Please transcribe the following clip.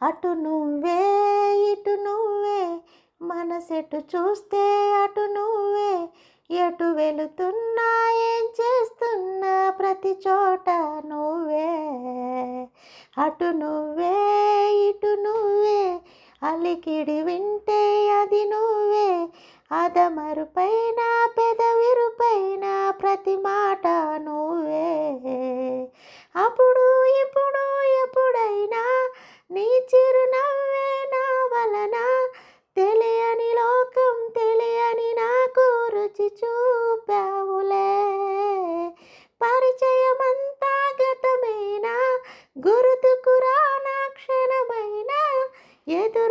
అటు నువ్వే ఇటు నువ్వే మనసెటు చూస్తే అటు నువ్వే ఎటు వెళుతున్నా ఏం చేస్తున్నా ప్రతి చోట నువ్వే అటు నువ్వే ఇటు నువ్వే అలికిడి వింటే అది నువ్వే అదమరుపైన పెదవిరుపైన ప్రతి మాట నువ్వే అప్పుడు ఇప్పుడు ఎప్పుడైనా నీ చిరునవ్వే నా వలన తెలియని లోకం తెలియని నాకు రుచి చూపావులే పరిచయమంతా గతమైనా గుర్తుకురా నా క్షణమైనా ఎదురు